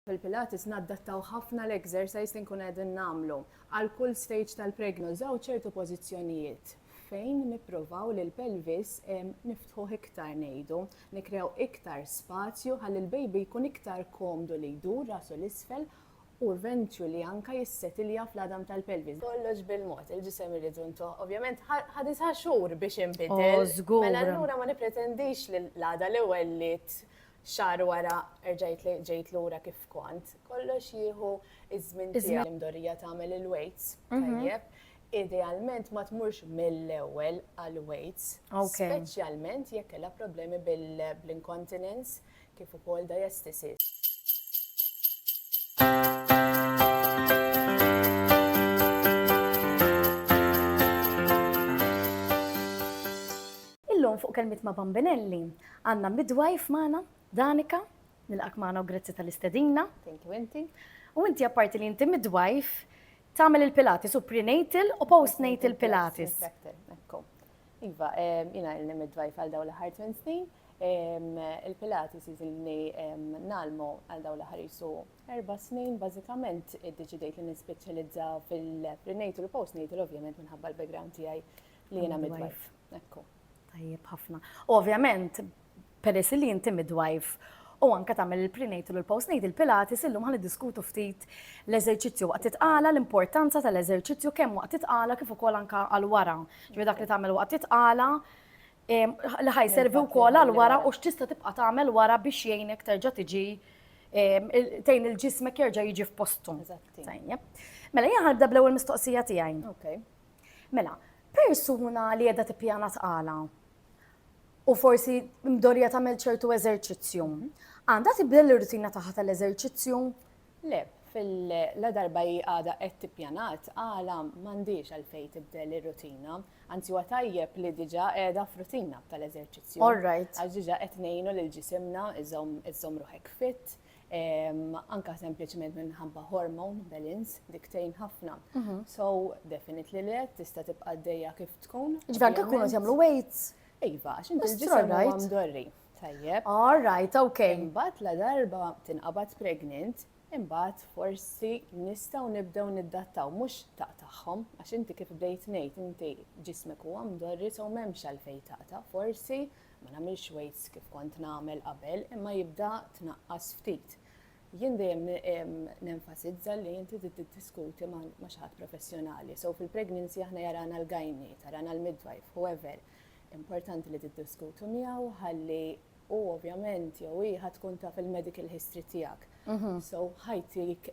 Fil-Pilates naddattaw ħafna l-exercise li nkun qegħdin nagħmlu għal kull stage tal-pregnancy żaw ċertu pożizzjonijiet fejn nippruvaw li l-pelvis niftħuh iktar ngħidu, nikrew iktar spazju ħalli l-baby jkun iktar komdu li jdur rasu l-isfel u eventually anka jissetilja fl-adam tal-pelvis. Kollox bil-mod, il-ġisem irridu intu. Ovvjament ħadisha xhur biex inbidel. żgur. Mela allura ma nipretendix li l-għada l-ewwel li xar wara ġejt lura kif kont. Kollox jieħu iż-żmien tiegħu l-imdorrija tagħmel il-weights. Tajjeb. Idealment ma tmurx mill-ewwel għal-weights. Speċjalment jekk kellha problemi bl-incontinence kif ukoll diastasis. Illum fuq kelmiet ma' Bambinelli għandna midwife magħna, Danika, nilqak magħna u grazzi tal-istedina. Thank you, inti. U inti apparti li inti midwife tagħmel il-Pilates u prenatal u postnatal Pilates. Ekku. Iva, jina il-midwife għal daw l-ħar 20 snin. Il-Pilates jizilni nalmu għal daw l-ħar jisu 4 snin. Bażikament id-deċidejt li nispeċjalizza fil-prenatal u postnatal, ovvjament minħabba l-background tiegħi li jiena midwife. Ekku. Tajjeb ħafna. Ovvjament, peress li inti midwife u anka tagħmel il-prenatal u l-postnatal Pilates illum ħan iddiskutu ftit l-eżerċizzju waqt titqala, l-importanza tal-eżerċizzju kemm waqt titqala kif ukoll anka għal wara. Ġifieri dak li tagħmel waqt titqala li ħajservi wkoll għal wara u x'tista' tibqa' tagħmel wara biex jgħinek terġa' tiġi tgħin il-ġismek jerġa' jiġi f'postu. Mela jien ħabda bl-ewwel mistoqsija tiegħi. Okay. Mela, persuna li qiegħda tippjana tqala u forsi mdorja tagħmel ċertu eżerċizzju. Għandha tibdel ir-rutina tagħha tal-eżerċizzju? Le, la darba għada qed tippjanat għala m'għandix għalfejn tibdel ir-rutina, anzi huwa tajjeb li diġà qiegħda f'rutina tal-eżerċizzju. All right. Għax diġà qed ngħinu lil ġisimna iżomm ruħek fit, anka sempliċement minħabba hormone balance diktejn ħafna. So definitely le tista' tibqa' għaddejja kif tkun. Ġifier anke jkunu jagħmlu weights. Iva, għax inti l-ġisem huwa mdorri. Tajjeb. All right, okay. Imbagħad la darba tinqabad pregnant, imbagħad forsi nistgħu nibdew niddattaw mhux taqtaħħom għax inti kif bdejt ngħid inti ġismek huwa mdorri so m'hemmx għalfejn taqta'. Forsi ma nagħmilx weights kif kont nagħmel qabel imma jibda tnaqqas ftit. Jien dejjem nenfasizza li inti tiddiskuti ma' xi ħadd professjonali. So fil-pregnancy aħna jarana l-gajni, tarana l-midwife, whoever. Importanti li tiddiskutu miegħu ħalli u ovvjament jew ħadd tkun taf il-medical history tiegħek. So ħajtik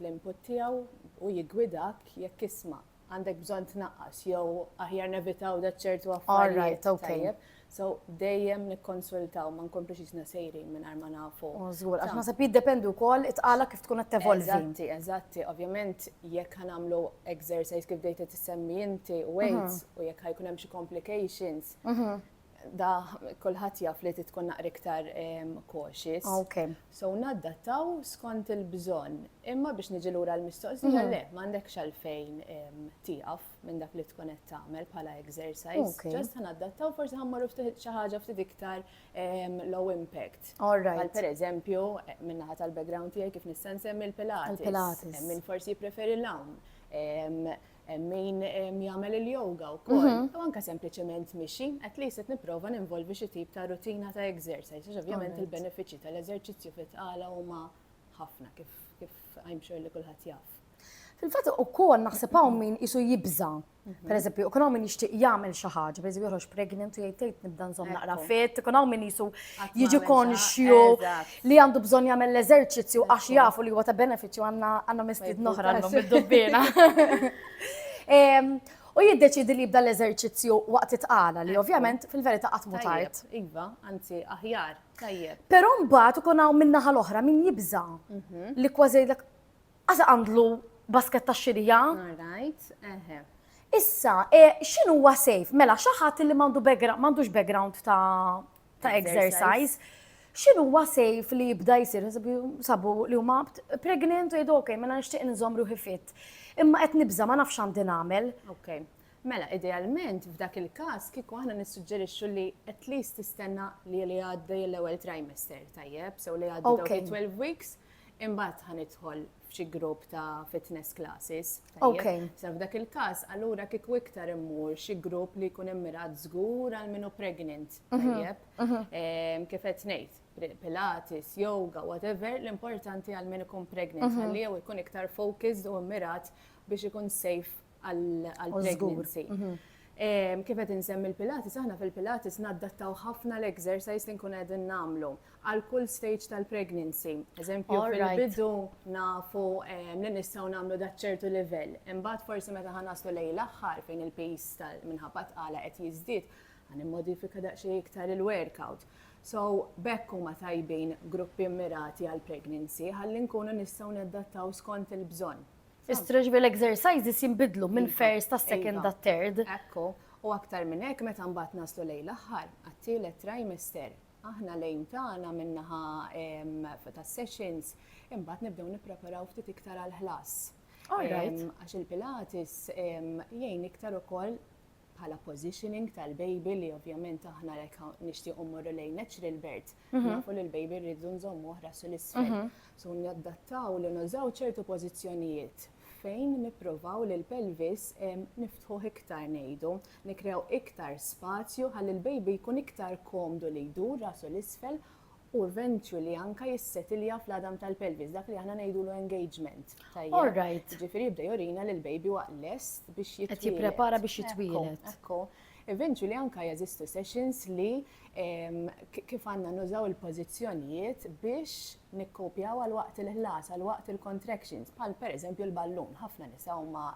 l-input tiegħu u jigwidak jekk isma' għandek bżonn tnaqqas jew aħjar nevitaw dak ċertu affarijiet. Tajjeb. So dejjem nikkonsultaw ma nkomplux isna sejrin mingħajr ma nafu. Żgur, għax naħseb jiddependi wkoll itqala kif tkun qed tevolvi. Eżatti. Ovvjament jekk ħanamlu exercise kif dejta tissemmi inti weights u jekk ħajkun hemm xi complications. Da kulħadd jaf li tkun naqra iktar cautious. Okay. So naddattaw skont il-bżonn. Imma biex niġi lura l-mistoqsija le, m'għandekx għalfejn tieqaf minn dak li tkun qed tagħmel bħala exercise. Ġust ħanaddattaw forsi ħammorru ftit xi ħaġa ftit iktar low impact. All right. Għal pereżempju min-naħa tal-background tiegħi kif nista' nsemmi l-Pilates. Min forsi jpreferi l-hawn. Min jagħmel il-yoga wkoll. U anke sempliċement mixi, at least qed nipprova ninvolvi xi tip ta' rutina ta' exercise. Ovvjament il-benefiċċji tal-eżerċizzju fit-tqala huma ħafna kif I'm sure li kulħadd jaf. Fil-fatt ukoll naħseb hawn min isu jibża. Pereżempju, ikun hawn min jixtieq jagħmel xi ħaġa, pereżempju joħroġ pregnant u jgħid nibda nżomm naqra fit, ikun hawn min isu jiġi konxju li għandu bżonn jagħmel l-eżerċizzju għax jafu li huwa ta' benefiċċju għandna mistied oħra llum id-dubbina. U jiddeċidi li jibda l-eżerċizzju waqt itqala li ovvjament fil-verità qatt mu tard. Iva, anzi aħjar, tajjeb. Però mbagħad ikun hawn min-naħa l-oħra min jibża li kważi għasa għandlu basket ta' xirija. Issa, x'inhu huwa safe? Mela xi ħadd li m'għandux background ta' exercise. X'inhu huwa safe li jibda jsir sabu li huma pregnant u jgħidu okej, mela nixtieq inżomm ruħi fit. Imma qed nibża ma nafx għandi nagħmel. Okay. Mela, idealment f'dak il-każ kieku aħna nissuġġerixxu li at least tistenna li għaddej l-ewwel trimester tajjeb, so li għaddu 12 weeks. imbagħad ħanidħol f'xi grupp ta' fitness classes. Okay. Sa f'dak il-każ, allura kieku iktar immur xi grupp li jkun immirat żgur għal minnu pregnant. Tajjeb. Kif qed ngħid, Pilates, yoga, whatever, l-importanti għal min ikun pregnant, ħalli jew ikun iktar focused u immirat biex ikun safe għal-pregnancy. Kif qed insemmi l-Pilates, aħna fil-Pilates naddattaw ħafna l-exercise li nkun qegħdin nagħmlu għal kull stage tal-pregnancy. Eżempju, fil-bidu nafu li nistgħu nagħmlu dak ċertu livell. Imbagħad forsi meta ħanaslu lejn l-aħħar fejn il-pace minħabba tqala qed jiżdied, ħanimmodifika daqsxejn iktar il-workout. So, bekk huma tajbin gruppi immirati għal-pregnancy ħalli nkunu nistgħu nadattaw skont il-bżonn. Istreġvi l-exercises jinbidlu minn first ta' second ta' third. Ekku, u aktar minn hekk meta mbagħad naslu lejn l-aħħar, għat-tielet trimester. Aħna lejn tagħna minnaħa ta' sessions, imbagħad nibdew nippreparaw ftit iktar għall-ħlas. Għax il-Pilates jgħin iktar ukoll bħala positioning tal-baby li ovvjament aħna nixtiequ mmorru lejn natural birth. Nafu li l-baby rridu nżommu rasu l-isfel. So nadattaw li nużaw ċertu pożizzjonijiet fejn nippruvaw li l-pelvis niftħu iktar ngħidu, nikrew iktar spazju ħalli l-baby jkun iktar komdu li jdur rasu l-isfel u eventually anka jissetilja fl-adam tal-pelvis, dak li aħna ngħidulu engagement. Alright. Ġifieri jibda jorina li l-baby waqt lest biex jitwielet. Qed jipprepara biex jitwielet. Ekku. Eventually anka jeżistu sessions li kif għandna nużaw il-pożizzjonijiet biex nikkopjaw għal waqt il-ħlas, għal waqt il-contractions, bħal pereżempju l-ballun. Ħafna nisa huma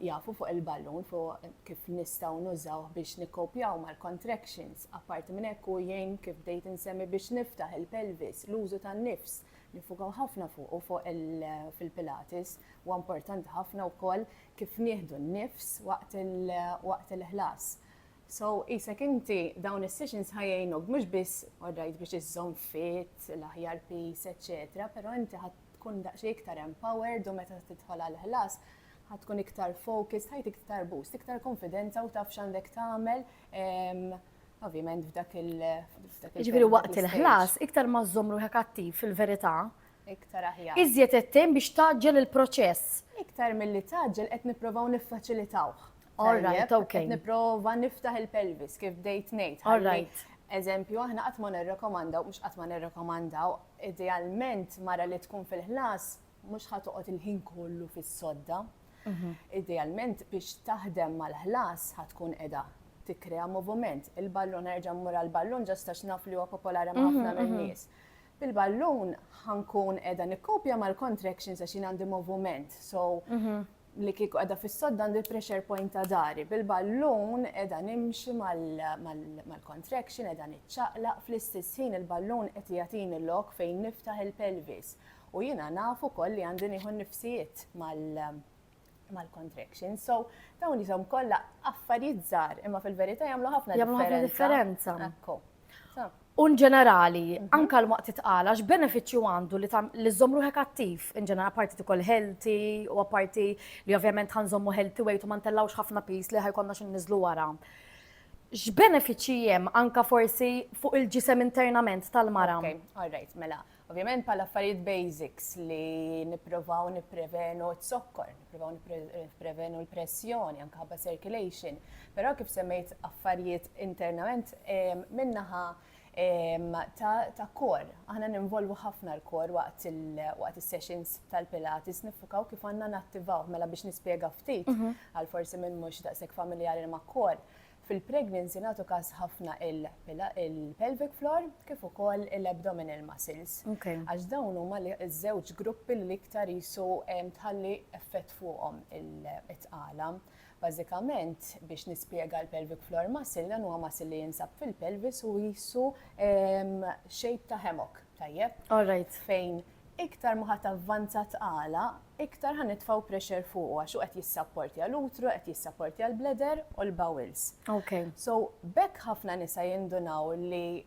jafu fuq il-ballun fuq kif nistgħu nużaw biex nikkopjaw mal-contractions. Apparti minn hekk hu jgħin kif bdejt insemmi biex niftaħ il-pelvis, l-użu tan-nifs. Nifukaw ħafna fuq fil-Pilates u importanti ħafna wkoll kif nieħdu n-nifs waqt il-ħlas. So, isek inti dawn is-sessions ħajjejnuk mhux biss biex iżżomm fit, l-aħjar peace, etc. Però inti ħatkun daqsxejn iktar empowered u meta tidħol għall-ħlas ħatkun iktar focused, ħajt iktar boost, iktar konfidenza u taf x'għandek tagħmel. Ovvjament f'dak Ġifieri waqt il-ħlas iktar ma żżomm ruħek attiv fil-verità. Iktar aħjar. Iżjed qed biex taġġel il-proċess. Iktar milli taġġel qed nippruvaw niffaċilitawh. Alright, okay. Qed nipprova niftaħ il-pelvis kif bdejt ngħid. Alright. Eżempju, aħna qatt ma nirrekomandaw, mhux qatt ma nirrekomandaw, idealment mara li tkun fil-ħlas mhux ħatoqgħod il-ħin kollu fis-sodda. Idealment biex taħdem mal-ħlas ħatkun qiegħda tikkrea moviment. Il-ballun nerġa' mmur għall-ballun ġast għax naf li huwa popolari ma' ħafna min-nies. Bil-ballun ħankun qiegħda nikkopja mal-contractions għax jien għandi moviment. So li kieku qiegħda fis-sodda għandi pressure point ta' dari. Bil-ballun qiegħda nimxi mal-contraction, qiegħda niċċaqlaq fl-istess ħin il-ballun qed jagħtini lok fejn niftaħ il-pelvis. U jiena nafu koll li għandi nieħu nnifsijiet mal-contraction. So, dawn jisom kollha affarijiet żgħar, imma fil-verità jagħmlu ħafna differenza. Ekku. Un ġenerali, anka l-waqt titqala, x'benefiċċju għandu li żomm ruħek attiv, in ġenerali apparti tkun healthy u apparti li ovvjament ħanżommu healthy weight u ma ntellawx ħafna peace li ħajkonna x'inniżlu wara. X'benefiċċji hemm anka forsi fuq il-ġisem internament tal-mara? Okay, all right, mela. Ovvjament pal affarijiet basics li nippruvaw nipprevenu t-sokkor, nippruvaw nipprevenu l-pressjoni, anke ħabba circulation. Però kif semmejt affarijiet internament minnaħa ta' kor. Aħna ninvolvu ħafna l-kor waqt il-sessions tal-Pilates, nifukaw kif għandna nattivaw mela biex nispjega ftit għal forsi minn mhux daqshekk familjari ma' kor. Fil-pregnancy nagħtu każ ħafna il-pelvic floor kif ukoll il-abdominal muscles. Għax dawn huma ż-żewġ gruppi li iktar jisu tħalli effett fuqhom it-tqala. Bażikament biex nispjega l-pelvic floor muscle dan huwa muscle li jinsab fil-pelvis u jisu shape ta' hammock, tajjeb? Alright. Fejn iktar ma ħadd avvanza tqala, iktar ħanitfgħu pressure fuq għax qed jissapporti għall-utru, qed jissapporti għall-bladder u l-bowels. Okay. So bekk ħafna nisa jindunaw li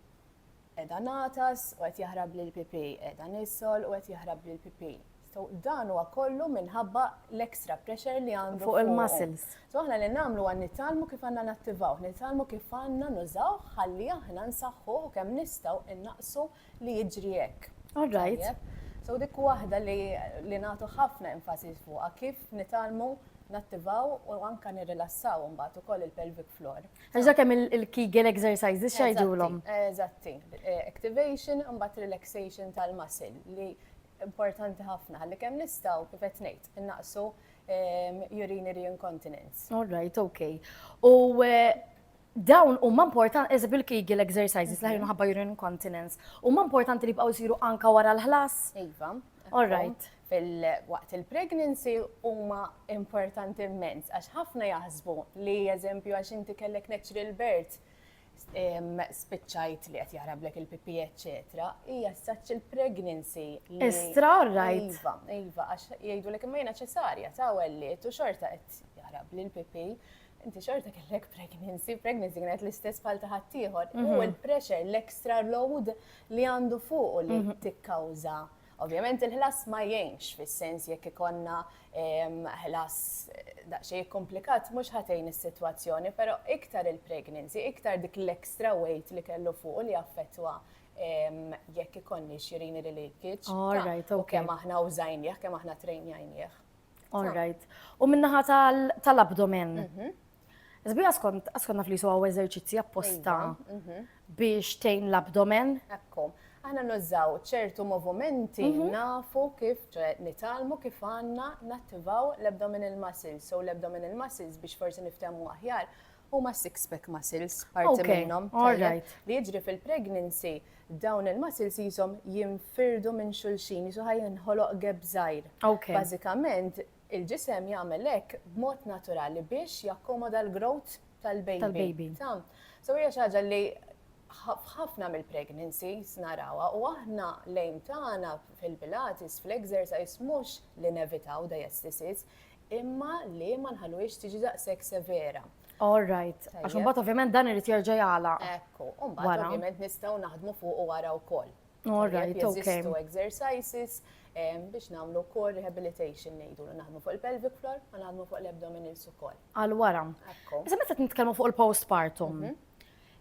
qiegħda natas u qed jaħrab lil pipi, qiegħda nissol u qed jaħrab lil pipi. So dan huwa kollu minħabba l-extra pressure li għandu fuq il-muscles. So aħna li nagħmlu għan nitgħalmu kif għandna nattivaw, nitgħalmu kif għandna nużaw ħalli aħna nsaħħu kemm nistgħu innaqsu li jiġri hekk. All right. So dik waħda li nagħtu ħafna enfasi fuqha kif nitalmu nattivaw u anka nirrilassaw mbagħad ukoll il-pelvic floor. Għaxa kemm il-Kegel exercises xajdulhom. Eżatti. Activation u mbagħad relaxation tal-muscle li importanti ħafna ħalli kemm nistgħu kif qed ngħid innaqsu urinary incontinence. All right, okay. U dawn huma importanti, eżempju il-Kegel exercises li ħabba urinary incontinence, huma importanti li jibqgħu jsiru anka wara l-ħlas? Iva. All right. Waqt il-pregnancy huma importanti immens għax ħafna jaħsbu li eżempju għax inti kellek natural birth spiċċajt li qed jarablek il-pipi eċetera, hija saċ il-pregnancy li Istra, all right. Iva, għax jgħidulek imma jiena ċesarja ta' welliet u xorta qed jarab li l-pipi, inti xorta kellek pregnancy kienet l-istess bħal ta' ħaddieħor, u l-pressure, l-extra load li għandu fuq li tikkawża. Ovvjament il-ħlas ma jgħinx fis-sens jekk ikonna ħlas daqsxejn komplikat mhux ħatejn is-sitwazzjoni, però iktar il-pregnancy, iktar dik l-extra weight li kellu fuq li affettwa jekk ikonniex urinary leakage. All right, okay. U kemm aħna użajnieh, kemm aħna trejnjajnieh. All right. U minnaħa tal-abdomen. Zbija skont naf li suwa eżerċizzi apposta biex tejn l-abdomen. Ekku. Aħna nużaw ċertu movimenti nafu kif nitalmu kif għandna nattivaw l-abdominal muscles. So l-abdominal muscles biex forsi niftehmu aħjar huma six-pack muscles parti minnhom. Li jiġri fil-pregnancy dawn il-muscles jisom jinfirdu minn xulxin, jisu ħajinħoloq geb żgħir. Bażikament il-ġisem jagħmel hekk b'mod naturali biex jakkomoda l-growth tal-baby. So hija xi ħaġa li ħafna mill-pregnancies narawha u aħna lejn tagħna fil-pilates fl-exercise mhux li nevitaw diastasis imma li ma nħallux tiġi daqshekk severa. All right. Għax imbagħad ovvjament dan irid jerġa' jagħlaq. Ekku, u mbagħad ovvjament nistgħu naħdmu fuq wara wkoll. All right, okay. Jeżistu exercises biex nagħmlu core rehabilitation ngħidu naħdmu fuq il-pelvic floor ma naħdmu fuq l-abdominals ukoll. Għal wara. Issa meta nitkellmu fuq il-postpartum.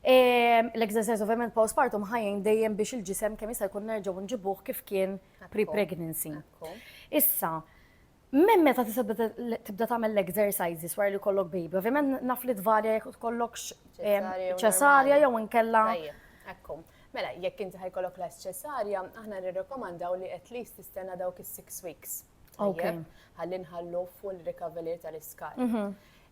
L-exercise ovvjament postpartum ħajjen dejjem biex il-ġisem kemm jista' jkun nerġgħu nġibuh kif kien pre-pregnancy. Issa, minn meta tibda tagħmel l-exercises wara li kollok baby, ovvjament naf li tvarja jekk tkollokx ċesarja jew inkella. Ekku. Mela, jekk inti ħajkollok las ċesarja, aħna nirrekomandaw li at least tistenna dawk is-6 weeks. Ħalli nħallu full recovery tal-iskar.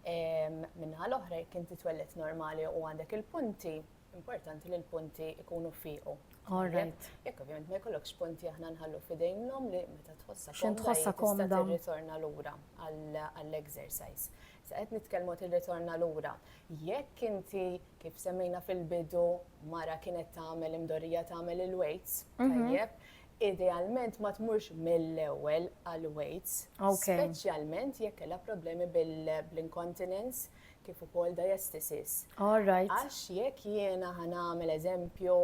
Minnaħa l-oħra jekk inti twellet normali u għandek il-punti, importanti li l-punti ikunu fiqu. All right. Jekk ovvjament ma jkollokx punti aħna nħallu fidejnhom li meta tħossa komda tirritorna lura għall-exercise. Sa qed nitkellmu tirritorna lura. Jekk inti kif semmejna fil-bidu mara kienet tagħmel imdorrija tagħmel il-weights, tajjeb, idealment ma tmurx mill-ewwel għal weights, speċjalment jekk kellha problemi bil-incontinence kif ukoll diastasis. All right. Għax jekk jiena ħanagħmel eżempju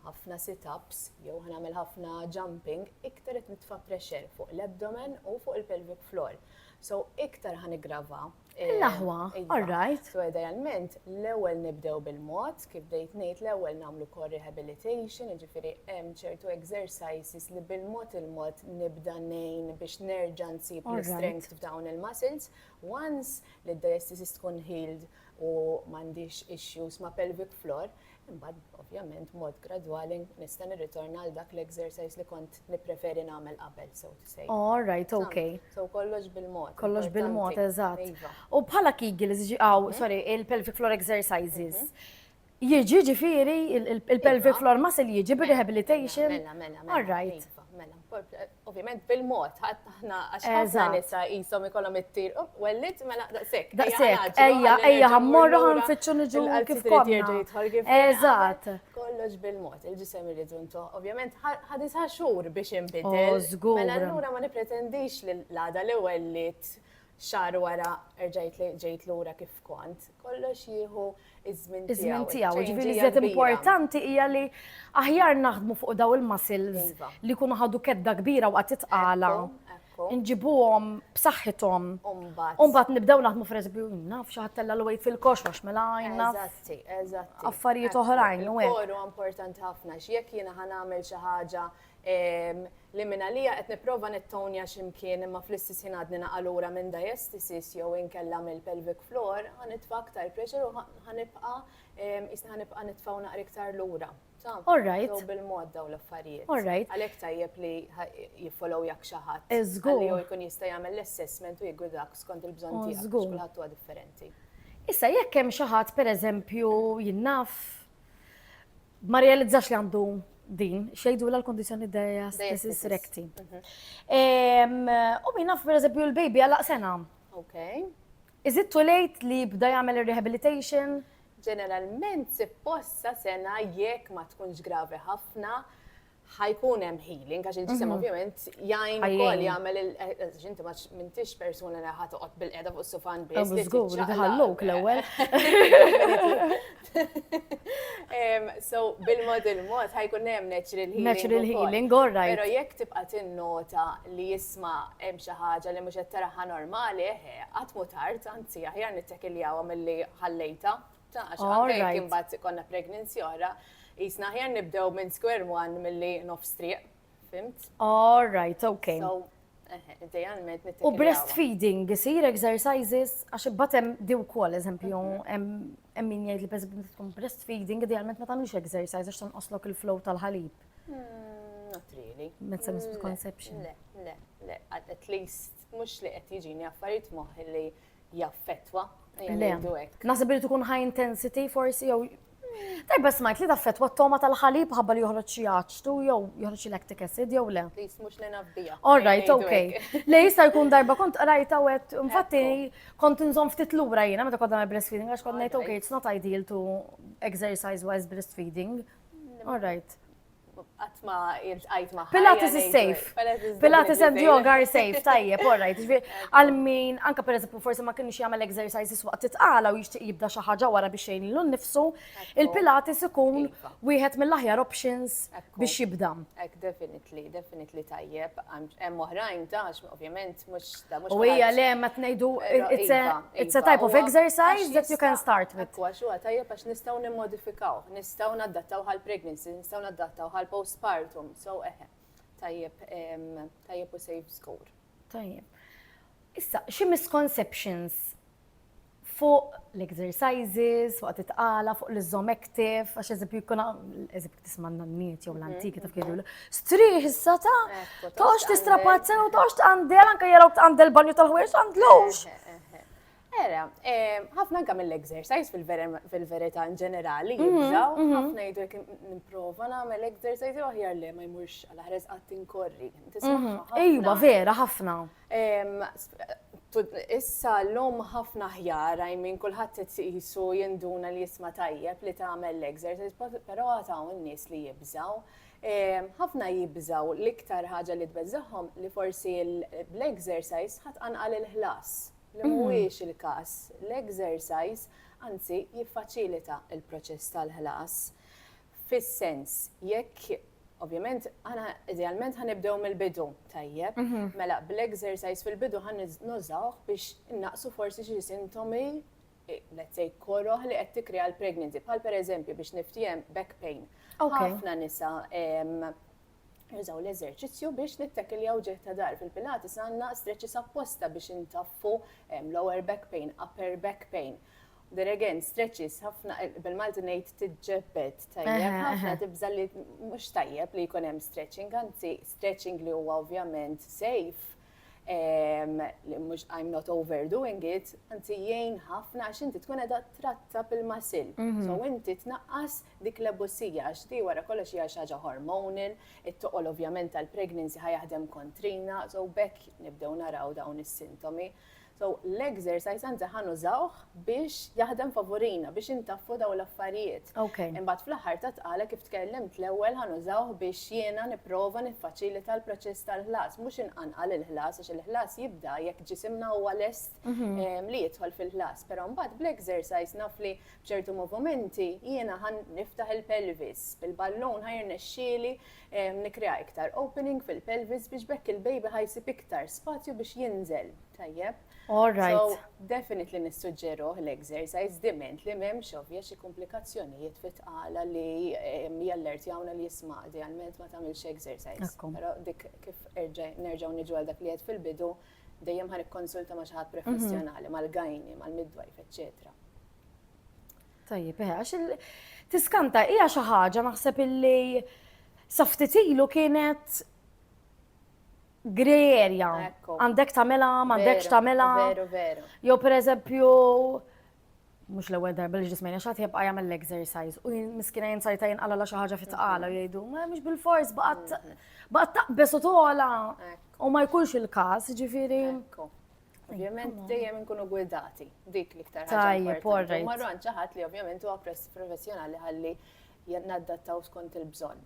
ħafna sit-ups jew ħanagħmel ħafna jumping, iktar qed nitfa' pressure fuq l-abdomen u fuq il-pelvic floor. So iktar ħanigrava. L-aħwa, all right. So idealment l-ewwel nibdew bil-mod, kif bdejt ngħid l-ewwel nagħmlu core rehabilitation, jiġifieri hemm ċertu exercises li bil-mod il-mod nibda ngħin biex nerġa' nsib l-strength f'dawn il-muscles. Once li d-diastasis tkun healed u m'għandix issues ma' pelvic floor, imbagħad ovvjament mod gradwali nista' nirritorna għal dak l-exercise li kont nippreferi nagħmel qabel, so to say. All right, okay. So kollox bil-mod. Kollox bil-mod, eżatt. U bħala Kegels, il-pelvic floor exercises. Jiġi ġifieri il-pelvic floor muscle jiġi bir-rehabilitation. Mela. All right. Ovvjament bil-mod, ħadd għax ħafna nisa qishom ikollhom it-tir, wellit mela daqshekk. Daqshekk, ejja ħammorru ħanfittxu niġu kif konna. Eżatt. Kollox bil-mod, il-ġisem irridu ntu. Ovvjament ħadisha xhur biex inbidel. Mela allura ma nippretendix li l-għada l-ewwel lit xar wara ġejt lura kif kont. Kollox jieħu iż-żmien tiegħu. Iż-żmien tiegħu, ġifieri iżjed importanti hija li aħjar naħdmu fuq daw il-muscles li jkunu ħadu kedda kbira waqt titqala. Nġibuhom b'saħħithom. Mbagħad nibdew naħdmu f'reżempju naf xi ħadd tella l-wejt fil-koxrox mela Eżatti. Affarijiet oħrajn u hekk. Koru importanti ħafna x'jekk jiena ħanagħmel xi ħaġa li minn għalija qed nipprova nittonja x'imkien imma fl-istess ħin għadni naqalura minn diastasis jew inkella mill-pelvic floor, ħanitfa' aktar pressure u ħanibqa' nitfgħu naqra iktar lura. All right. So bil-mod daw l-affarijiet. All right. Għalhekk tajjeb li jiffollow jak xi ħadd. Iżgur. Għalli jkun jista' jagħmel l-assessment u jgwidak skont il-bżonn tiegħek. Iżgur. Kulħadd huwa differenti. Issa jekk hemm xi ħadd pereżempju jinnaf ma realizzax li għandu din, xejdula l-kondizzjoni diastasis recti. U min naf pereżempju l-baby għalaq sena. Okay. Is it too late li bda jagħmel ir-rehabilitation? Ġeneralment supposta sena jekk ma tkunx gravi ħafna ħajkun hemm healing għax il-ġisem ovvjament jgħin ukoll jagħmel inti ma m'intix persuna li ħadd toqgħod bil-qiegħda fuq is-sofan biss. Żgur li ħalluk l-ewwel. So bil-mod il-mod ħajkun hemm natural healing. Natural healing, all right. Però jekk tibqa' tinnota li jisma' hemm xi ħaġa li mhux qed taraħa normali, qatt mhu tard, anzi aħjar nittekiljawha milli ħallejta. Għax anke jekk imbagħad konna pregnancy oħra, jisna ħjar nibdew minn square one milli nofs triq, fimt? All right, okay. So, idealment nittekiljawha. U breastfeeding, isir exercises, għax batem diw kol, eżempju, hemm min jgħid li pereżempju tkun breastfeeding, idealment ma tagħmilx exercise għax tanqoslok il-flow tal-ħalib. Not really. Mezza misconception. Le, at least mhux li qed jiġini affarijiet moħħ li jaffettwa. Le, naħseb li tkun high intensity forsi jew tajba smajt li taffettwa t-toma tal-ħalib ħabba li joħroġ xi aċtu jew joħroġ xi lactic acid jew le. Please mhux li nafdija. All right, okay. Le jista' jkun darba kont rajta wet, infatti kont inżomm ftit lura jiena meta kont nagħmel breastfeeding għax kont ngħid okay, it's not ideal to exercise while breastfeeding. All right. Għatma jiltqajt ma' Pilates is safe. Pilates and yoga are safe, tajjeb, all right. Għal-min, anka per eżempju, forse ma kienx jagħmel exercises waqt titqala u jixtieq jibda xi ħaġa wara biex jgħinlu nnifsu, il-Pilates ikun wieħed mill-aħjar options biex jibda. Definitely tajjeb. Hemm oħrajn tax, ovvjament mhux da mhux. U hija le ma tngħidu it's a type of exercise that you can start with. Ekwa xu tajjeb għax nistgħu nimmodifikaw, nistgħu nadattaw għall-pregnancy, nistgħu nadattaw għall-postpartum, so tajjeb u safe score. Tajjeb. Issa, xi misconceptions fuq l-exercises, fuq titqala, fuq l-zomektif, għax eżempju jkun eżempju tismanna n-niet jew l-antiki taf kienu strih issa tox tistrapazza u tox tqandel anke jaraw tqandel banju tal-ħwiex tqandlux. Era, ħafna anke mill-exercise fil-verità in ġenerali jibżaw, ħafna jgħidu jekk nipprova nagħmel exercise jew aħjar li ma jmurx għal ħares qatt inkorri. Ejwa, vera, ħafna. Issa l-lum ħafna ħjar, minn kulħadd jisu jinduna li jisma' tajjeb li tagħmel l-exercise, però għataw in-nies li jibżaw. ħafna jibżaw l-iktar ħaġa li tbeżżaħħom li forsi l-exercise ħatqanqal il-ħlas. Li mhuwiex il-każ. L-exercise anzi jiffaċilita il-proċess tal-ħlas. Fis-sens, jekk ovvjament aħna idealment ħanibdew mill-bidu tajjeb, mela bl-exercise fil-bidu ħannużawh biex innaqsu forsi xi sintomi let's say koroħ li qed tikkrea l-pregnancy, bħal pereżempju biex niftijem back pain. Ħafna nisa jużaw l-eżerċizzju biex nittekiljaw ġeħ ta' dar. Fil-Pilates għandna stretches apposta biex intaffu lower back pain, upper back pain. There again, stretches, ħafna bil-Malti ngħid tiġġebbed tajjeb, ħafna tibżal li mhux tajjeb li jkun hemm stretching, anzi stretching li huwa ovvjament safe, I'm not overdoing it, anzi jgħin ħafna għax inti tkun qiegħda tratta bil-masil. So inti tnaqqas dik l-ebussija għax di wara kollox hija xi ħaġa hormonal, it-toqol ovvjament tal-pregnancy ħajaħdem kontrina, so bekk nibdew naraw dawn is-sintomi. So l-exercise għanzi ħanużawh biex jaħdem favorina, biex intaffu daw l-affarijiet. Imbagħad fl-aħħar ta' tqala kif tkellimt l-ewwel ħanużawh biex jiena nipprova niffaċilita l-proċess tal-ħlas, mhux inqanqal il-ħlas għax il-ħlas jibda jekk ġisimna huwa lest li jidħol fil-ħlas. Però mbagħad bl-exercise naf li b'ċertu movimenti jiena ħan niftaħ il-pelvis, bil-ballun ħajrnexxieli nikrea iktar opening fil-pelvis biex bekk il-baby ħajsib iktar spazju biex jinżel. Tajjeb. All right. So, definitely nissuġġeru l-exercise diment li m'hemmx ovvja xi komplikazzjonijiet fit-tqala li jallertjawna li jisma' idealment ma tagħmilx exercise. Ekku. Però dik kif nerġgħu niġu għal dak li qed fil-bidu, dejjem ħan ikkonsulta ma' xi ħadd professjonali, mal-gajni, mal-midwife, eċċetera. Tajjeb, għax tiskanta hija xi ħaġa naħseb illi saftitilu kienet grey area. Ekku. Għandek tagħmilha, m'għandekx tagħmilha. Veru, veru. Jew pereżempju mhux l-ewwel darba li ġismejna xagħti jibqa' jagħmel l-exercise u miskina jinsajta jinqala xi ħaġa fit-tqala u jgħidu mhux bil-fors baqgħet taqbes u tola u ma jkunx il-każ, ġifieri. Ekku. Ovvjament dejjem inkunu gwidati, dik l-iktar Tajjeb, ħaġa all right. importanti. Marru għand xi ħadd li ovvjament huwa professjonali ħalli naddattaw skont il-bżonn.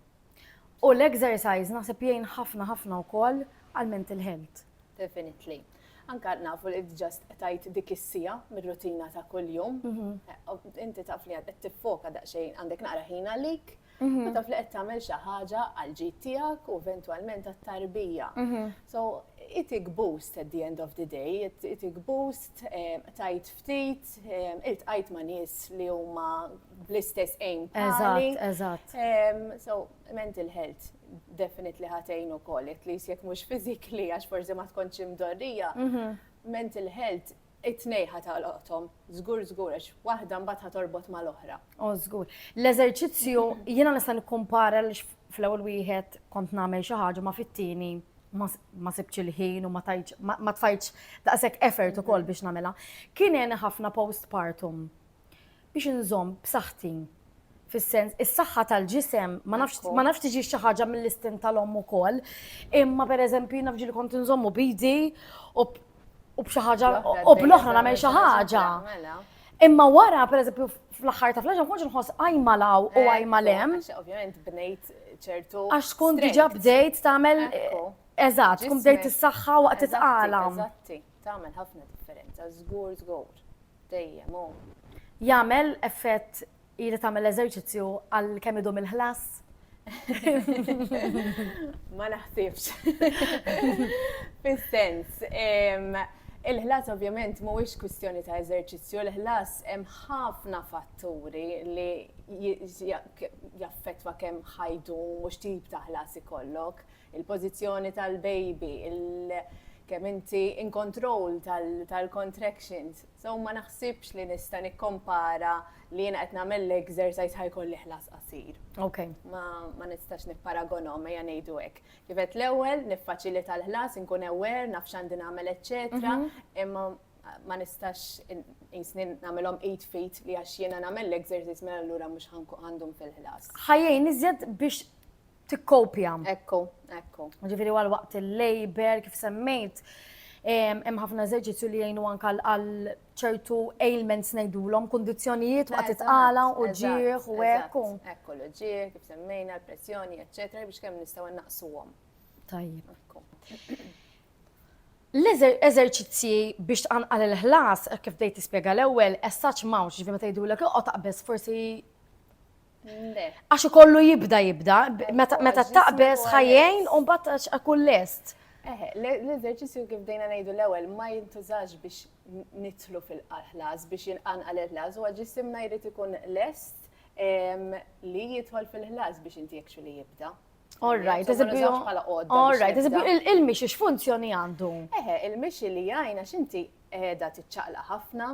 U l-exercise naħseb jgħin ħafna wkoll għal mental health. Definitely. Anka nafu li ġast tajt dik is-sija mir-rutina ta' kuljum. Inti taf li qed tiffoka daqsxejn għandek naqra ħin għalik, u taf li qed tagħmel xi ħaġa għal ġid tiegħek u eventwalment għat-tarbija. So itik boost at the end of the day, itik boost tajt ftit, iltqajt ma' nies li huma bl-istess aim bħali. Eżatt. So mental health definitely ħatejn ukoll, at least jekk mhux physically għax forsi ma tkunx imdorrija. Mental health it-tnej ħataqloqthom, żgur għax waħda mbagħad ħatorbot mal-oħra. Żgur. L-eżerċizzju jiena nista' nikkumpara li fl-ewwel wieħed kont nagħmel xi ħaġa ma fit-tieni ma sibx il-ħin u ma tfajtx daqshekk effort ukoll biex nagħmilha. Kien hemm ħafna postpartum biex inżomm b'saħħti. Fis-sens, is-saħħa tal-ġisem ma nafx tiġi xi ħaġa mill-istin tal-omm ukoll, imma pereżempju naf ġieli kont inżommu bidi u b'xi ħaġa u bl-oħra nagħmel xi ħaġa. Imma wara pereżempju fl-aħħar ta' fl-ġa ma kontx inħoss għajma law u għajma lem. Ovvjament bnejt ċertu. Għax tkun diġà bdejt tagħmel eżatt, tkun bdejt is-saħħa waqt itqala. Eżatti, tagħmel ħafna differenza, żgur. Dejjem hu. Jagħmel effett ili tagħmel eżerċizzju għal kemm idum il-ħlas? Ma naħsibx. Fis-sens, il-ħlas ovvjament mhuwiex kwistjoni ta' eżerċizzju, il-ħlas hemm ħafna fatturi li jaffettwa kemm ħajdum mhux tip ta' ħlas ikollok, il-pożizzjoni tal-baby, kemm inti in control tal-contractions. So ma naħsibx li nista' nikkompara li jiena qed nagħmel l-exercise ħajkolli ħlas qasir. Okay. Ma nistax nipparagonhom ejja ngħidu hekk. Kifet l-ewwel niffaċilita l-ħlas, inkun aware, naf x'għandi nagħmel eċċetera, imma ma nistax insnin nagħmelhom 8 feet li għax jiena nagħmel l-exercise mela allura mhux għandhom fil-ħlas. Ħajjejn iżjed biex tikkopja. Ekku. Ġifieri għal waqt il-labor kif semmejt, hemm ħafna eżerċizzju li jgħinu anke għal ċertu ailments ngħidulhom, kundizzjonijiet waqt itqala u ġieħ u hekk. Ekku l-ġieħ, kif semmejna, l-pressjoni, eċċetera, biex kemm nistgħu innaqsuhom. Tajjeb. L-eżerċizzji biex tqanqal il-ħlas, kif dejt tispjega l-ewwel, essaċ m'hawnx, ġifieri meta jgħidulek oqgħod taqbes forsi għax ikollu jibda, meta taqbes ħajjejn u mbagħad ikun lest. L-eżerċizzju kif dejna ngħidu l-ewwel ma jintużax biex nidħlu fil-ħlas biex jinqanqal il-ħlas, huwa ġisimna jrid ikun lest li jidħol fil-ħlas biex inti actually jibda. All right, il-mixi x'funzjoni għandu? Il-mixi li jgħajna x'inti qiegħda tiċċaqla ħafna,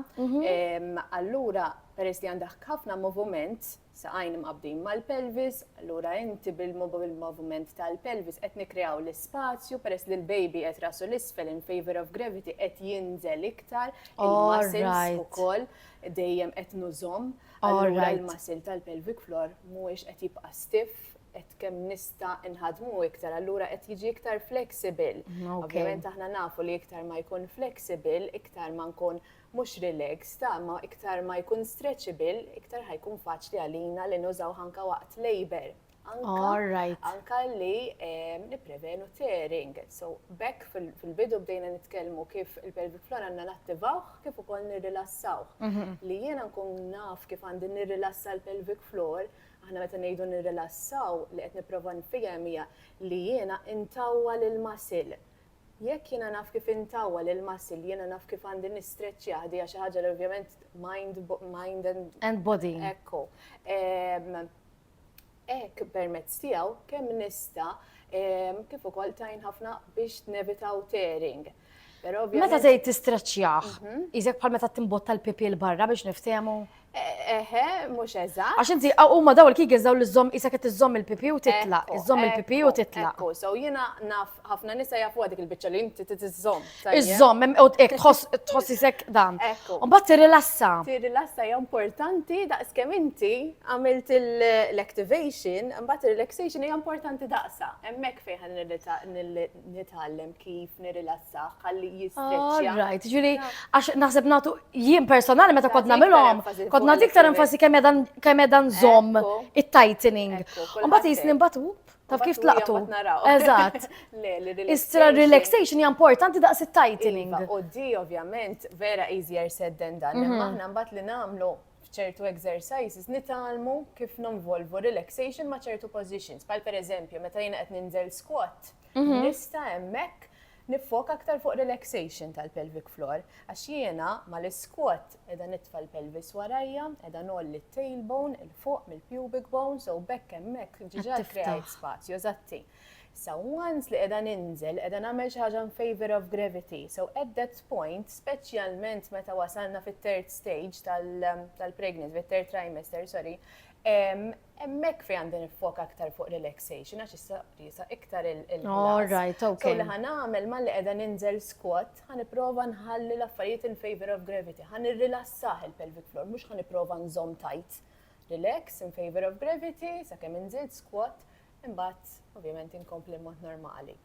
allura peress li għandek ħafna moviment saqajn mqabdin mal-pelvis, allura inti bil-moviment tal-pelvis qed nikreaw l-ispazju peress li l-baby qed rasu l-isfel in favor of gravity qed jinżel iktar, il-muscles ukoll dejjem qed nużhom, allura l-muscle tal-pelvic floor mhuwiex qed jibqa' stiff, qed kemm nista' inħadmu iktar, allura qed jiġi iktar flexible. Ovvjament aħna nafu li iktar ma jkun flexible, iktar ma nkun mhux relaxed, ma iktar ma jkun stretchable, iktar ħajkun faċli għalina li nużaw anke waqt labor. Anka li nipprevenu tearing. So bekk fil-bidu bdejna nitkellmu kif il-pelvic floor għandna nattivawh kif ukoll nirrilassawh. Li jiena nkun naf kif għandi nirrilassa l-pelvic floor, aħna meta ngħidu nirrilassaw li qed nipprova nfihhem hija li jiena intawwa lil muscle. Jekk jiena naf kif intawwal il-muscle, jiena naf kif għandi nistreċċja ħdi xi ħaġa li ovvjament mind And body. Ekku. Ek permezz tiegħu kemm nista' kif ukoll tajn ħafna biex nevitaw tearing. Però Meta tgħid tistreċċjah, iżek bħal meta timbotta l-pipi l-barra biex niftehmu. Eħe, mhux eżatt. Għax inti huma daw il-kigels daw l-żomm isek qed iżomm il-pipi u titlaq, iżomm il-pipi u titlaq. Ekku, so jiena naf ħafna nisa jafu dik il-biċċa li inti tiżżomm. Iżomm, hekk tħoss isek dan. Ekku. U mbagħad tirrilassa. Tirrilassa hija importanti daqskemm inti għamilt l-activation, mbagħad il-relaxation hija importanti daqsa. Hemmhekk fejn nitgħallem kif nirrilassa, ħalli jistreċċja. Right, ġifieri għax naħseb nagħtu jien personali meta kont nagħmilhom, kont nagħti iktar enfasi kemm edan żomm it-tightening. U mbagħad jisni mbagħad taf kif tlaqtu. Eżatt. Istra relaxation hija importanti daqs it-tightening. U di ovvjament vera easier said than done. Imma aħna mbagħad li nagħmlu f'ċertu exercises nitalmu kif nonvolvu relaxation ma' ċertu positions. Bħal pereżempju meta jiena qed ninżel squat, nista' hemmhekk nifoka aktar fuq relaxation tal-pelvic floor, għax jiena mal-squat edha nitfa' l-pelvis warajja, edha nolli l-tailbone il-fuq mill-pubic bone, so bekk hemmhekk ġiġa kreajt spazju, eżatti. So once li edha ninżel, edha nagħmel xi ħaġa in favor of gravity. So at that point, speċjalment meta wasalna fit-third stage tal-pregnancy, fit-third trimester, sorry, hemmhekk fejn għandi nifoka aktar fuq relaxation, għax issa iktar il-ħlas. All right, okay. So li ħanamel malli qiegħda ninżel squat, ħanipprova nħalli l-affarijiet in favor of gravity, ħanirrilassah il-pelvic floor, mhux ħanipprova nżomm tight. Relax in favor of gravity, sakemm inżied squat, imbagħad ovvjament inkompli mod normali.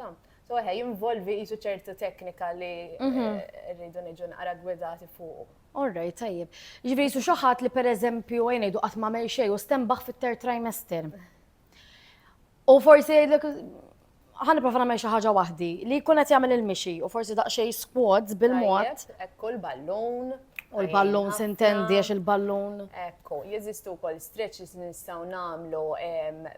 So jinvolvi qisu ċertu teknika li rridu niġu naqra gwidati fuq. All right, tajjeb. Ġifieri jisu xi ħadd li pereżempju ngħidu qatt m'għamel xejn u stembaħ fit-third trimester. U forsi jgħidlek ħanipprova nagħmel xi ħaġa waħdi li jkun qed jagħmel il-mixi u forsi daqsxejn squats bil-mod. Ekku l-ballun. U l-ballun sintendi għax il-ballun. Ekku, jeżistu wkoll stretches nistgħu nagħmlu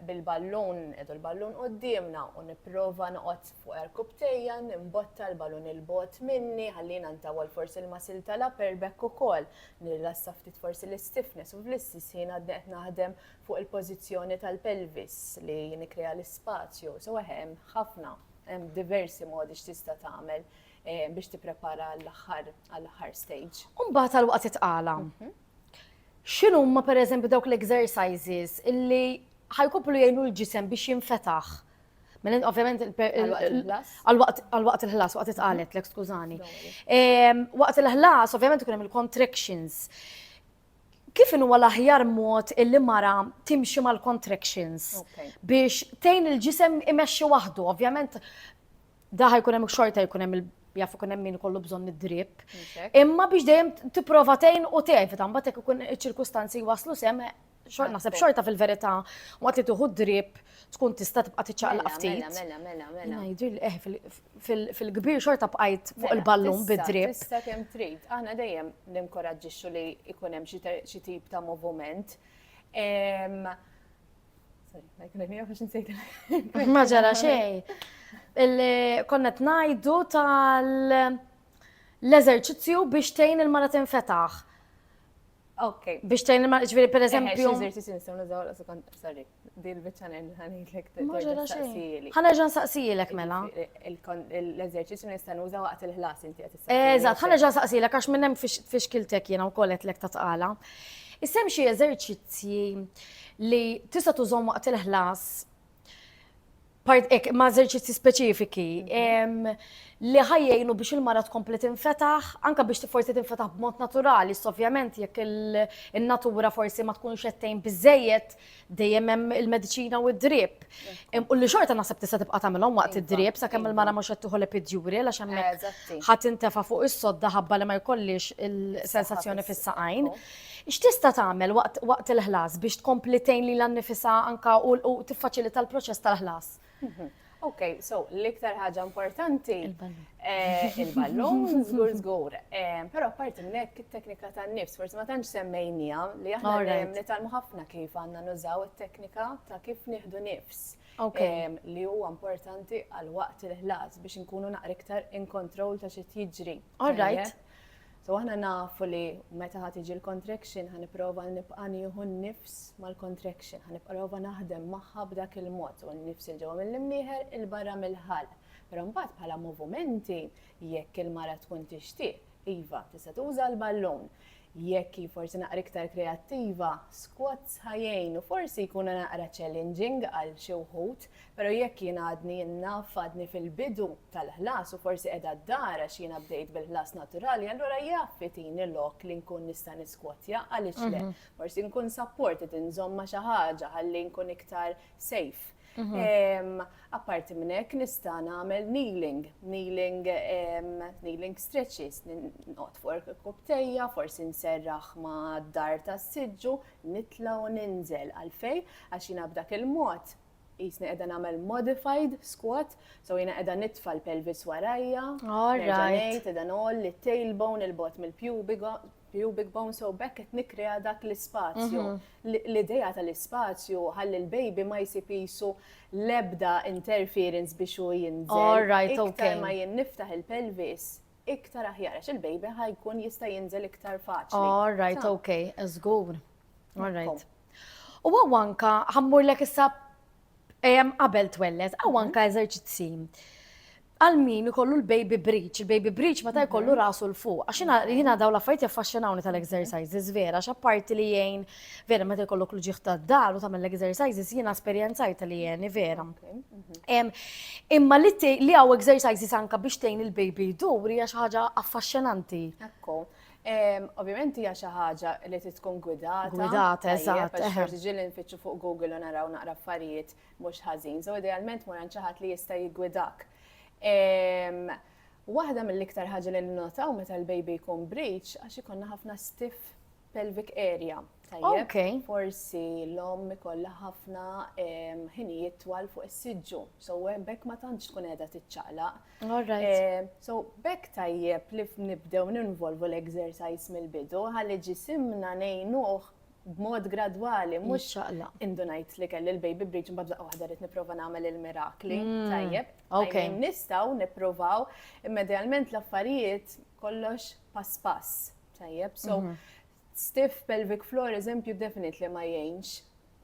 bil-ballun, edu l-ballun qudiemna u nipprova noqgħod fuq erkubtejja, nimbotta l-ballun il-bot minni, ħalli nantawal forsi l-masil tal-upper back ukoll, nirrilassa ftit forsi l-stiffness u fl-istess ħin qed naħdem fuq il-pożizzjoni tal-pelvis li nikrea l-ispazju. So hemm ħafna, hemm diversi modi x'tista' tagħmel biex tipprepara għall-aħħar stage. Mbagħad tal-waqt itqala. X'inhu huma pereżempju dawk l-exercises illi ħajkomplu jgħinu l-ġisem biex jinfetaħ? Ovvjament għal-waqt il-ħlas, waqt itqalet lek skużani. Waqt il-ħlas ovvjament ikun hemm il-contractions. Kif huwa l-aħjar mod illi mara timxi mal-contractions biex tgħin il-ġisem imexxi waħdu, ovvjament da ħajkun hemm xorta jkun hemm jaf ikun hemm min ikollu bżonn id-drip. Imma biex dejjem tipprova tgħin u tgħin mbagħad hekk ikun iċ-ċirkustanzi waslu sem naħseb xorta fil-verità waqt li tieħu drip tkun tista' tibqa' tiċċaqlaq ftit. Mela. Ngħidil fil-kbir xorta bqajt fuq il-ballun bid-drip. Tista' kemm trid. Aħna dejjem ninkoraġġixxu li jkun hemm xi tip ta' movument. Ma ġara xejn. Konna ngħidu tal-eżerċizzju biex tgħin il-mara tinfetaħ. Okay. Biex tgħin il-mara ġifieri pereżempju. Eżerċizzju nistgħu nużaw sorry, di l-biċċa ħanidlek taqsili. Ħanerġa' nsaqsilek mela. L-eżerċizzju nista' nuża waqt il-ħlas inti qed Eżatt, ħanerġa' nsaqsilek għax minn hemm fi xkiltek jiena wkoll qedlek ta' tqala. Issemm xi eżerċizzji li tista' tużhom waqt il-ħlas ma' eżerċizzji speċifiki li ħajjejnu biex il-mara tkompli tinfetaħ, anke biex forsi tinfetaħ b'mod naturali, ovvjament jekk il-natura forsi ma tkunx qed tgħin biżejjed dejjem hemm il-mediċina u d-drip. U li xorta naħseb tista' tibqa' tagħmilhom waqt id-drip sakemm il-mara mhux qed tieħu l-epidural għax hemmhekk ħadd intefa' fuq is-sodda ħabba li ma jkollix il-sensazzjoni fis-saqajn. X'tista' tagħmel waqt il-ħlas biex tkompli tgħin lilha nnifisha anke u tiffaċilita l-proċess tal-ħlas? Okay, so l-iktar ħaġa importanti Il-ballun. il-ballun, żgur. Però apparti minn hekk it-teknika tan-nifs, forsi ma tantx semmejnija li aħna Alright. nitalmu ħafna kif għandna nużaw it-teknika ta' kif nieħdu nifs. Okay. Li huwa importanti għal waqt il-ħlas biex inkunu naqra iktar in control ta' xi jiġri. Alright. Tajjeb? So aħna nafu li meta ħad tiġi l-contraction ħaniprova nibqa' nieħu n-nifs mal-contraction, ħaniprova naħdem magħha b'dak il-mod, u n-nifs il-ġewwa mill-imnieħer il-barra mill-ħal. Però mbagħad bħala movimenti jekk il-mara tkun tixtieq, iva tista' tuża l-ballun. Jekk forsi naqra iktar kreattiva, squats ħajjejn u forsi jkunu naqra challenging għal xi wħud, però jekk jien għadni naf għadni fil-bidu tal-ħlas u forsi qiegħda d-dara x'jiena bdejt bil-ħlas naturali, allura jaffitin il-lok li nkun nista' niskwatja għaliex le. Forsi nkun supported inżomma xi ħaġa ħalli nkun iktar safe. Apparti minn hekk nista' nagħmel kneeling stretches, noqgħod fuq il-kubtejja, forsi nserraħ ma' d-dar tas-siġġu, nitla' u ninżel għalfejn għax jiena b'dak il-mod jisni qiegħda nagħmel modified squat, so jiena qiegħda nitfa' l-pelvis warajja, Alright. qiegħda nol il-tailbone, il-bottom, il-pubic bone, so bekk qed nikrea dak l-ispazju. L-idea tal-ispazju ħalli l-baby ma jsib isu l-ebda interference biex hu jinżel. Alright, okay. Iktar ma jien niftaħ il-pelvis, iktar aħjar għax il-baby ħajkun jista' jinżel iktar faċli. Alright, Ta. okay, żgur. Alright. U għawanka ħammurlek issa qabel twellet, għawanka eżerċizzi. Għal min ikollu l-baby breach, il-baby breach meta jkollu rasu l-fuq. Għax jina daw l-affarijiet jaffaxxinawni tal-exercises vera, apparti li jgħin vera meta jkollok l-ġieħ tad-dar u tagħmel l-exercises jiena esperjenzajt li jgħin vera. Imma li hawn exercises anke biex tgħin il-baby jdur hija xi ħaġa affaxxinanti. Ekku. Ovvjament hija xi ħaġa li tkun gwidata. Gwidata, eżatt, Għax forsi ġieli nfittxu fuq Google u naraw naqra affarijiet mhux ħażin. So idealment mor xi ħadd li jista' jiggwidak. Waħda mill-iktar ħaġa li notaw meta l-baby jkun breach għax ikonna ħafna stiff pelvic area. Tajjeb, Okay. forsi l-om ikollha ħafna ħinijiet twal fuq is-siġġu. So bekk ma tantx tkun qiegħda tiċċaqlaq. Alright. So bekk tajjeb li nibdew ninvolvu l-exercise mill-bidu ħalli ġisimna ngħinuh b'mod gradwali, mhux Jiċċaqlaq. indunajt li kelli l-baby breach mbagħad waħda rid nipprova nagħmel il-mirakli. Tajjeb, Okay. nistgħu nippruvaw immedjalment l-affarijiet kollox pass pass. Tajjeb, so stiff pelvic floor eżempju definitely ma jgħinx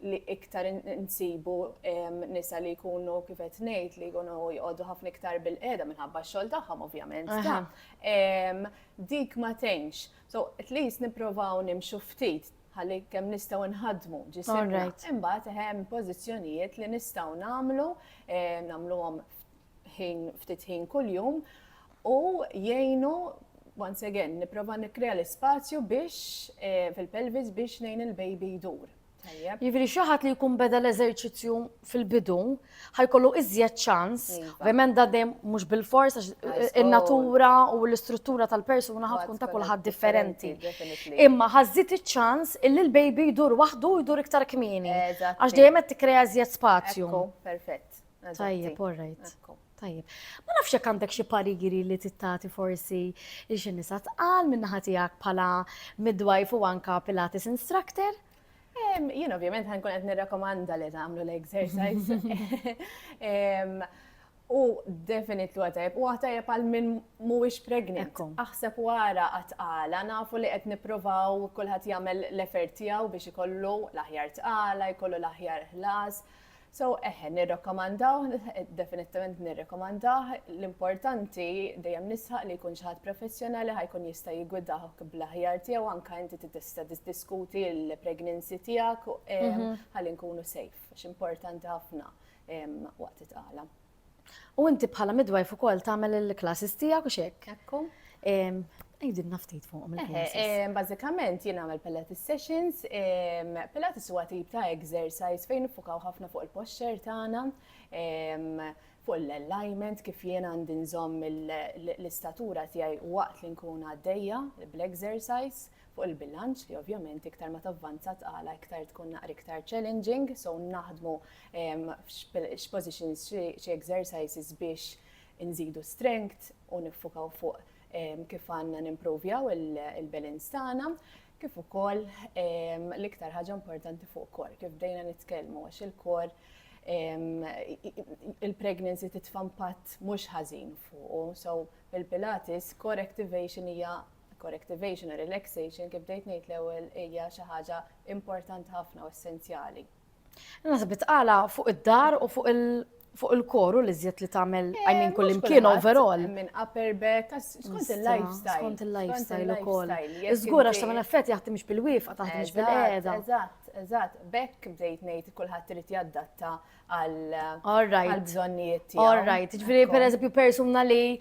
li iktar insibu nisa li jkunu kif qed ngħid li jkunu jqogħdu ħafna iktar bil-qiegħda minħabba x-xogħol tagħhom ovvjament. Dik ma tgħinx. So at least nippruvaw nimxu ftit ħalli kemm nistgħu nħaddmu ġisimna. Alright. Imbagħad hemm pożizzjonijiet li nistgħu nagħmluhom ftit ħin kuljum u jgħinu once again nipprova nikkrea l-ispazju biex fil-pelvis biex ngħin il-baby jdur. Tajjeb. Jivri xaħat li jkun beda l-eżerċizzju fil-bidu, ħajkollu iżjed ċans, Iva. ovvjament da dem mhux bil-fors, għax in-natura u l-istruttura tal-persuna ħad tkun ta' kulħadd differenti. Definitely. Imma ħażit iċ-ċans illi l-baby jdur waħdu u jdur iktar kmieni. Eżatt. Għax dejjem qed tikkrea iżjed spazju. Ekku, perfett. Tajjeb, alright. Ekku. Tajjeb. Ma nafx jekk għandek xi pariri li tittati forsi li xi nisa tqal min-naħa tiegħek bħala midwife u anka Pilates instructor? Jien ovvjament ħankun qed nirrakkomanda li tagħmlu l-exercise. U definitely għatajb, u għatajb għal minn mhuwiex pregnant. Ekku. Aħseb wara għatqala, nafu li qed nippruvaw kulħadd jagħmel l-effort tiegħu biex ikollu l-aħjar tqala, jkollu l-aħjar ħlas. So, nirrakkomandaw, definitivament nirrakkomandaw, l-importanti dejjem nisħaq li jkun xi ħadd professjonali ħajkun jista' jiggwidahok bl-aħjar tiegħu anke inti tista' tiddiskuti l-pregnancy tiegħek ħalli nkunu safe, għax importanti ħafna waqt itqala. U inti bħala midwife ukoll tagħmel il-classes tiegħek u xek? Ekku. Ejdi naftit fuqhom il-classes. Bażikament jien nagħmel Pilates sessions, Pilates huwa tip ta' exercise fejn nifukaw ħafna fuq il-posture tagħna, fuq l-alignment kif jiena għandi nżomm l-istatura tiegħi waqt li nkun għaddejja bl-exercise fuq il-bilanċ li ovvjament iktar ma tavvanza tqala iktar tkun naqra iktar challenging, so naħdmu x'positions xi exercises biex inżidu strength u niffukaw fuq kif għandna nimprovjaw il-balance tagħna, kif ukoll l-iktar ħaġa importanti fuq core, kif bdejna nitkellmu għax il-core il-pregnancy titfa' impatt mhux ħażin fuqu, so bil-Pilates core activation u relaxation kif bdejt ngħid l-ewwel hija xi ħaġa importanti ħafna u essenzjali. Naħseb tqala fuq id-dar u fuq il-koru li żjed li tagħmel I mean kull imkien overall. Minn upper back, skont il-lifestyle. Skont il-lifestyle ukoll. Iżgur għax tagħmel effett jaħdimx bil-wifqa taħdimx bil-qiegħda. Eżatt, bekk bdejt ngħid kulħadd irid jadatta All right. għal bżonnijiet tiegħu. All right, ġifieri pereżempju persuna li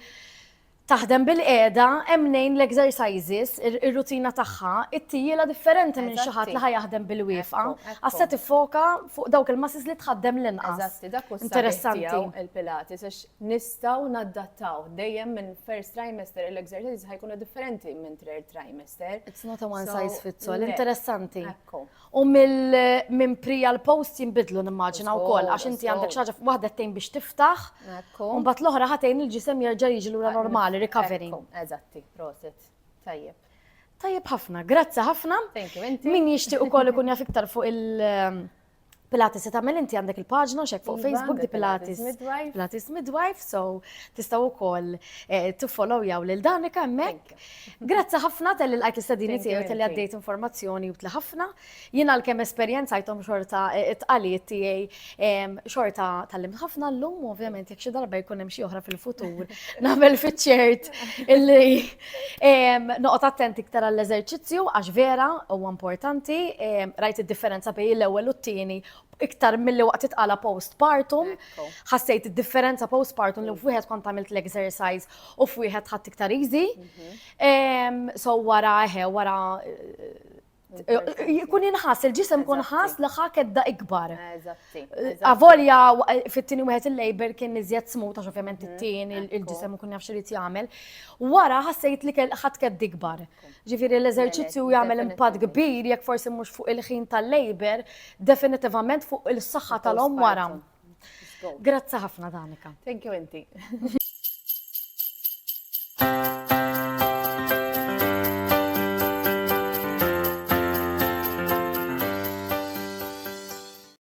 taħdem bil-qiegħda hemm ngħin l-exercises, ir-rutina tagħha, it-tiejiela differenti minn xi ħadd li ħajaħdem bil-wifqa, għaż se tiffoka fuq dawk il-muscles li tħaddem l-inqas. Eżatti, dak huwa Interessanti. il-Pilates għax nistgħu naddattaw dejjem minn first trimester l-exercises ħajkunu differenti minn third trimester. It's not a one size fits all. Interessanti. Ekku. U minn pri għal post jinbidlu nimmaġina wkoll għax inti għandek xi ħaġa waħda tgħin biex tiftaħ, u mbagħad l-oħra ħatejn il-ġisem jerġa' jiġi lura normali, recovery. Eżatti, proset. Tajjeb. Tajjeb ħafna, grazzi ħafna. Thank you, inti. Min jixtieq ukoll ikun jaf iktar fuq Pilates se tagħmel inti għandek il-paġna xek fuq Facebook di Pilates Midwife. Pilates Midwife, so tistgħu wkoll tiffollow jaw lil Danika hemmhekk. Grazzi ħafna tal laqgħet l-istadini tiegħu tal għaddejt informazzjoni utli ħafna. Jiena għalkemm esperjenzajthom xorta tqalijiet tiegħi xorta tallimt ħafna llum, ovvjament jekk xi darba jkun hemm xi oħra fil-futur nagħmel fiċ-ċert illi noqgħod attenti iktar għall-eżerċizzju għax vera huwa importanti, rajt id-differenza bejn l-ewwel u t-tieni iktar mill-li waqt titqala postpartum, ħassejt id-differenza postpartum li f'wieħed kont għamilt l-exercise u f'wieħed ħadd iktar easy. So wara jkun inħass il-ġisem kun ħass li ħakedda ikbar. Eżatti. Avolja fit-tieni wieħed il-labor kien iżjed smut għax ovvjament it-tieni il-ġisem ikun jaf x'irid jagħmel. Wara ħassejt li ħadd kedd ikbar. Ġifieri l-eżerċizzju jagħmel impatt kbir jekk forsi mhux fuq il-ħin tal-labor, definitivament fuq il-saħħa tal-om wara. Grazzi ħafna Danika. Thank you, inti.